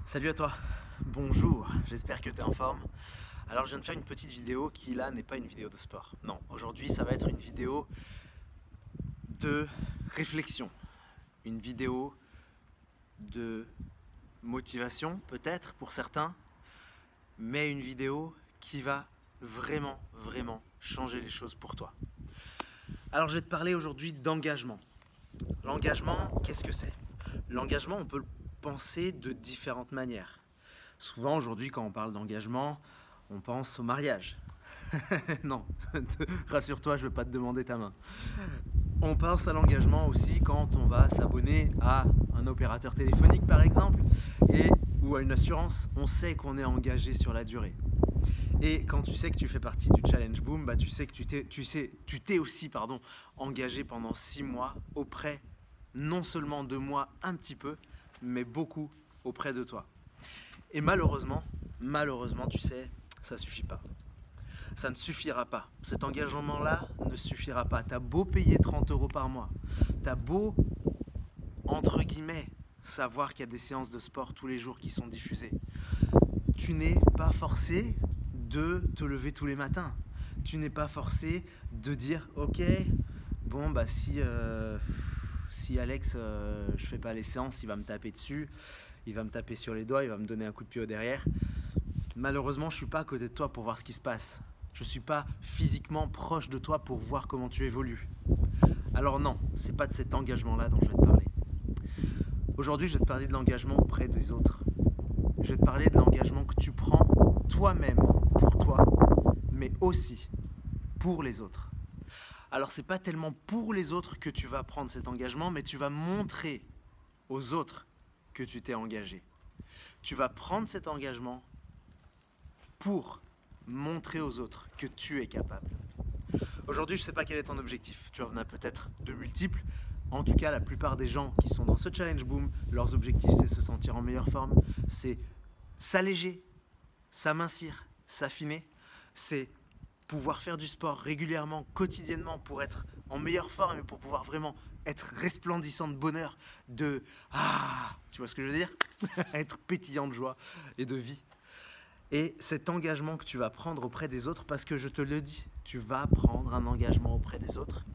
Salut à toi, bonjour, j'espère que tu es en forme. Alors je viens de faire une petite vidéo qui là n'est pas une vidéo de sport. Non, aujourd'hui ça va être une vidéo de réflexion, une vidéo de motivation peut-être pour certains, mais une vidéo qui va vraiment changer les choses pour toi. Alors je vais te parler aujourd'hui d'engagement. L'engagement, qu'est-ce que c'est? L'engagement, on peut le penser de différentes manières. Souvent aujourd'hui quand on parle d'engagement, on pense au mariage. Non, rassure-toi, je ne vais pas te demander ta main. On pense à l'engagement aussi quand on va s'abonner à un opérateur téléphonique par exemple, ou à une assurance. On sait qu'on est engagé sur la durée. Et quand tu sais que tu fais partie du Challenge Boom, bah tu sais que tu t'es aussi engagé pendant 6 mois auprès, non seulement de moi un petit peu, mais beaucoup auprès de toi. Et malheureusement, tu sais, ça ne suffit pas. Ça ne suffira pas. Cet engagement-là ne suffira pas. T'as beau payer 30 € par mois, t'as beau, entre guillemets, savoir qu'il y a des séances de sport tous les jours qui sont diffusées. Tu n'es pas forcé de te lever tous les matins. Tu n'es pas forcé de dire ok, bon bah si Alex je fais pas les séances, il va me taper dessus, il va me taper sur les doigts, il va me donner un coup de pied au derrière. Malheureusement, je suis pas à côté de toi pour voir ce qui se passe. Je suis pas physiquement proche de toi pour voir comment tu évolues. Alors non, c'est pas de cet engagement-là dont je vais te parler. Aujourd'hui, je vais te parler de l'engagement auprès des autres. Je vais te parler de l'engagement que tu prends toi-même pour toi, mais aussi pour les autres. Alors c'est pas tellement pour les autres que tu vas prendre cet engagement, mais tu vas montrer aux autres que tu t'es engagé. Tu vas prendre cet engagement pour montrer aux autres que tu es capable. Aujourd'hui, je ne sais pas quel est ton objectif. Tu en as peut-être de multiples. En tout cas, la plupart des gens qui sont dans ce Challenge Boom, leurs objectifs, c'est se sentir en meilleure forme, c'est s'alléger, s'amincir, s'affiner, c'est pouvoir faire du sport régulièrement, quotidiennement, pour être en meilleure forme et pour pouvoir vraiment être resplendissant de bonheur, tu vois ce que je veux dire? Être pétillant de joie et de vie. Et cet engagement que tu vas prendre auprès des autres, parce que je te le dis, tu vas prendre un engagement auprès des autres,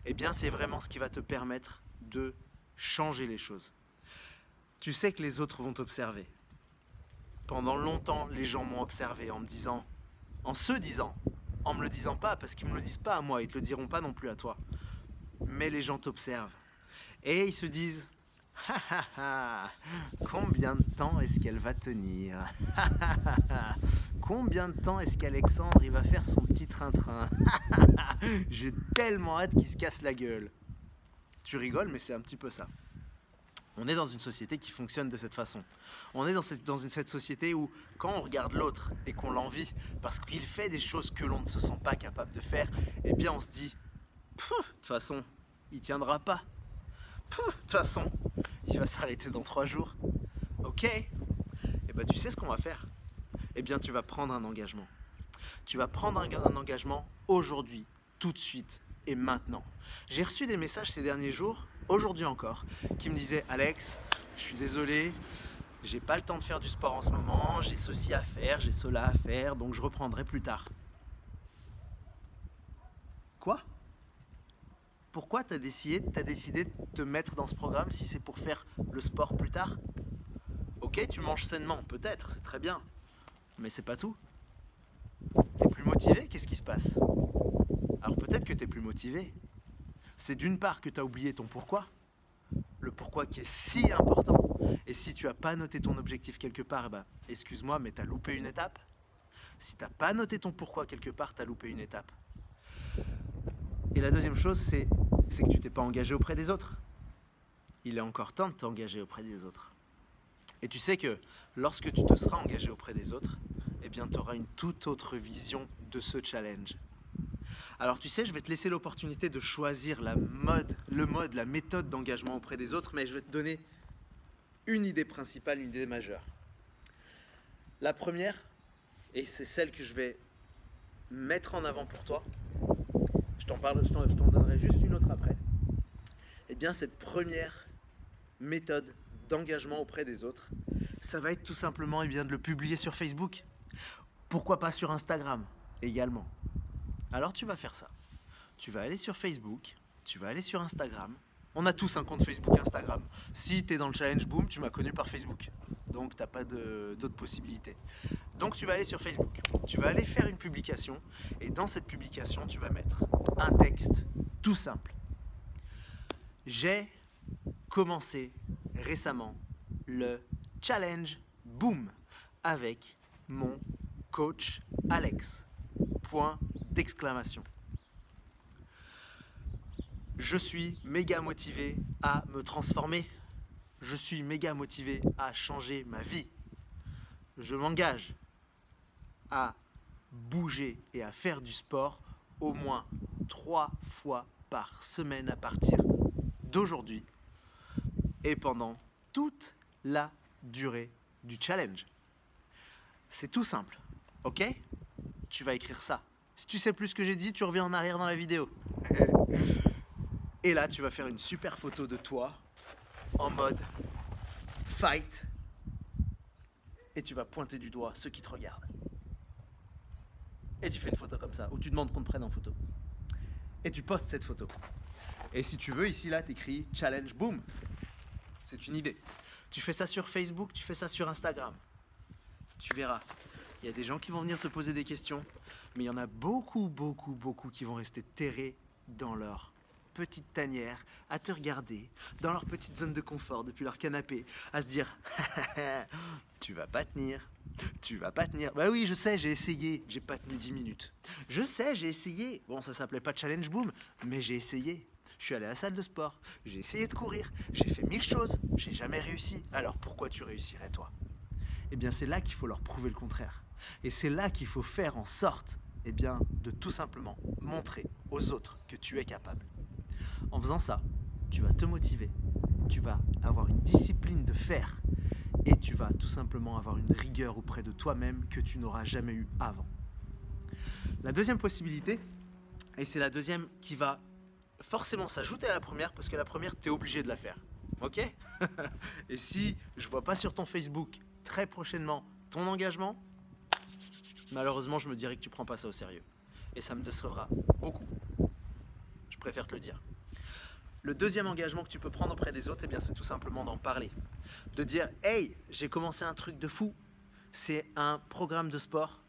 eh bien c'est vraiment ce qui va te permettre de changer les choses. Tu sais que les autres vont t'observer. Pendant longtemps, les gens m'ont observé en me disant, en me le disant pas, parce qu'ils me le disent pas à moi, ils te le diront pas non plus à toi. Mais les gens t'observent. Et ils se disent, combien de temps est-ce qu'elle va tenir? Combien de temps est-ce qu'Alexandre il va faire son petit train-train? J'ai tellement hâte qu'il se casse la gueule. Tu rigoles, mais c'est un petit peu ça. On est dans une société qui fonctionne de cette façon. On est dans cette société où, quand on regarde l'autre et qu'on l'envie, parce qu'il fait des choses que l'on ne se sent pas capable de faire, eh bien on se dit, de toute façon, il tiendra pas. De toute façon, il va s'arrêter dans 3 jours. Ok? Et bien tu sais ce qu'on va faire? Eh bien tu vas prendre un engagement. Tu vas prendre un engagement aujourd'hui, tout de suite et maintenant. J'ai reçu des messages ces derniers jours, aujourd'hui encore, qui me disaient « Alex, je suis désolé, j'ai pas le temps de faire du sport en ce moment, j'ai ceci à faire, j'ai cela à faire, donc je reprendrai plus tard. » Quoi? Pourquoi tu as décidé de te mettre dans ce programme si c'est pour faire le sport plus tard? Ok, tu manges sainement, peut-être, c'est très bien, mais c'est pas tout. T'es plus motivé? Qu'est-ce qui se passe? Alors peut-être que t'es plus motivé. C'est d'une part que tu as oublié ton pourquoi, le pourquoi qui est si important. Et si tu n'as pas noté ton objectif quelque part, excuse-moi, mais tu as loupé une étape. Si tu n'as pas noté ton pourquoi quelque part, tu as loupé une étape. Et la deuxième chose, c'est que tu t'es pas engagé auprès des autres. Il est encore temps de t'engager auprès des autres. Et tu sais que lorsque tu te seras engagé auprès des autres, eh bien tu auras une toute autre vision de ce challenge. Alors tu sais, je vais te laisser l'opportunité de choisir la méthode d'engagement auprès des autres, mais je vais te donner une idée principale, une idée majeure. La première, et c'est celle que je vais mettre en avant pour toi, je t'en donnerai juste une autre après. Eh bien cette première méthode d'engagement auprès des autres, ça va être tout simplement de le publier sur Facebook. Pourquoi pas sur Instagram également. Alors tu vas faire ça. Tu vas aller sur Facebook, tu vas aller sur Instagram. On a tous un compte Facebook et Instagram. Si tu es dans le challenge Boom, tu m'as connu par Facebook. Donc tu n'as pas d'autres possibilités. Donc tu vas aller sur Facebook. Tu vas aller faire une publication. Et dans cette publication, tu vas mettre un texte tout simple. J'ai commencé récemment le challenge Boom avec mon coach Alex. Point d'exclamation. Je suis méga motivé à me transformer. Je suis méga motivé à changer ma vie. Je m'engage à bouger et à faire du sport au moins 3 fois par semaine à partir d'aujourd'hui et pendant toute la durée du challenge. C'est tout simple, ok? Tu vas écrire ça. Si tu sais plus ce que j'ai dit, tu reviens en arrière dans la vidéo. Et là, tu vas faire une super photo de toi en mode fight et tu vas pointer du doigt ceux qui te regardent. Et tu fais une photo comme ça, où tu demandes qu'on te prenne en photo. Et tu postes cette photo. Et si tu veux, ici, là, tu écris Challenge Boom. C'est une idée. Tu fais ça sur Facebook, tu fais ça sur Instagram. Tu verras. Il y a des gens qui vont venir te poser des questions, mais il y en a beaucoup qui vont rester terrés dans leur petite tanière, à te regarder, dans leur petite zone de confort, depuis leur canapé, à se dire « Tu vas pas tenir, tu vas pas tenir. » Bah oui, je sais, j'ai essayé, j'ai pas tenu 10 minutes. Je sais, j'ai essayé. Bon, ça s'appelait pas Challenge Boom, mais j'ai essayé. Je suis allé à la salle de sport, j'ai essayé de courir, j'ai fait 1000 choses, j'ai jamais réussi. Alors pourquoi tu réussirais toi? Eh bien, c'est là qu'il faut leur prouver le contraire. Et c'est là qu'il faut faire en sorte, eh bien, de tout simplement montrer aux autres que tu es capable. En faisant ça, tu vas te motiver, tu vas avoir une discipline de faire et tu vas tout simplement avoir une rigueur auprès de toi-même que tu n'auras jamais eu avant. La deuxième possibilité, et c'est la deuxième qui va forcément s'ajouter à la première parce que la première, tu es obligé de la faire. Ok? Et si je vois pas sur ton Facebook très prochainement ton engagement, malheureusement, je me dirais que tu prends pas ça au sérieux. Et ça me décevra beaucoup. Je préfère te le dire. Le deuxième engagement que tu peux prendre auprès des autres, eh bien, c'est tout simplement d'en parler. De dire « Hey, j'ai commencé un truc de fou. C'est un programme de sport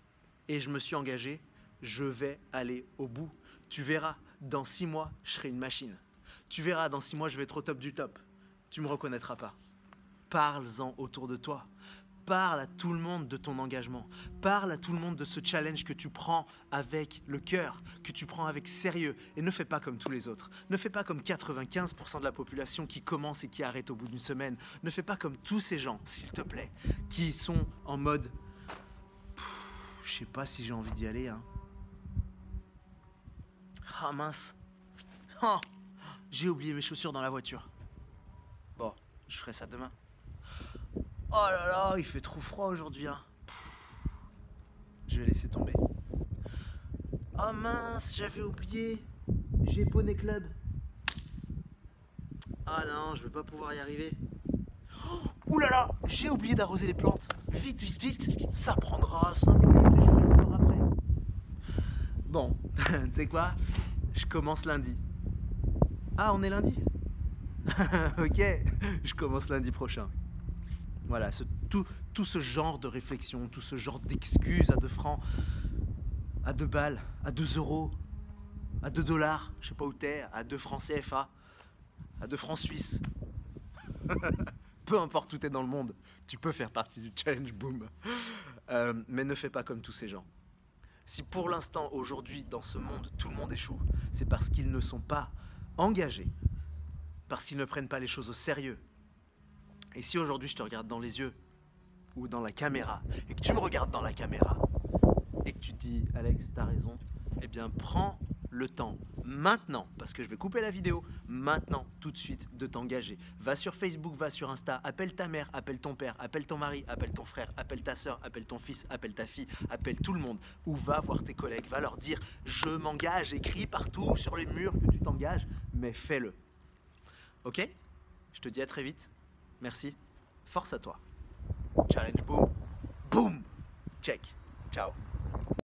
et je me suis engagé. Je vais aller au bout. Tu verras, dans 6 mois, je serai une machine. Tu verras, dans 6 mois, je vais être au top du top. Tu ne me reconnaîtras pas. » Parle-en autour de toi. Parle à tout le monde de ton engagement. Parle à tout le monde de ce challenge que tu prends avec le cœur, que tu prends avec sérieux. Et ne fais pas comme tous les autres. Ne fais pas comme 95% de la population qui commence et qui arrête au bout d'une semaine. Ne fais pas comme tous ces gens, s'il te plaît, qui sont en mode « Je sais pas si j'ai envie d'y aller. Hein. Ah mince. Oh, j'ai oublié mes chaussures dans la voiture. Bon, je ferai ça demain. Oh là là, il fait trop froid aujourd'hui. Hein. Je vais laisser tomber. Oh mince, j'avais oublié. J'ai Poney Club. Ah non, je vais pas pouvoir y arriver. Ouh là là, j'ai oublié d'arroser les plantes. Vite, vite, vite. Ça prendra 5 minutes et je ferai le sport après. Bon, tu sais quoi? Je commence lundi. Ah, on est lundi? Ok, je commence lundi prochain. Voilà, tout ce genre de réflexion, tout ce genre d'excuses à 2 francs, à 2 balles, à 2 euros, à 2 dollars, je sais pas où t'es, à 2 francs CFA, à 2 francs suisses. Peu importe où t'es dans le monde, tu peux faire partie du challenge Boom. Mais ne fais pas comme tous ces gens. Si pour l'instant, aujourd'hui, dans ce monde, tout le monde échoue, c'est parce qu'ils ne sont pas engagés, parce qu'ils ne prennent pas les choses au sérieux. Et si aujourd'hui je te regarde dans les yeux ou dans la caméra et que tu me regardes dans la caméra et que tu te dis « Alex, t'as raison », eh bien prends le temps maintenant, parce que je vais couper la vidéo, maintenant, tout de suite, de t'engager. Va sur Facebook, va sur Insta, appelle ta mère, appelle ton père, appelle ton mari, appelle ton frère, appelle ta soeur, appelle ton fils, appelle ta fille, appelle tout le monde. Ou va voir tes collègues, va leur dire « Je m'engage », écris partout sur les murs que tu t'engages, mais fais-le. Ok? Je te dis à très vite. Merci. Force à toi. challenge boom, boom, check. Ciao.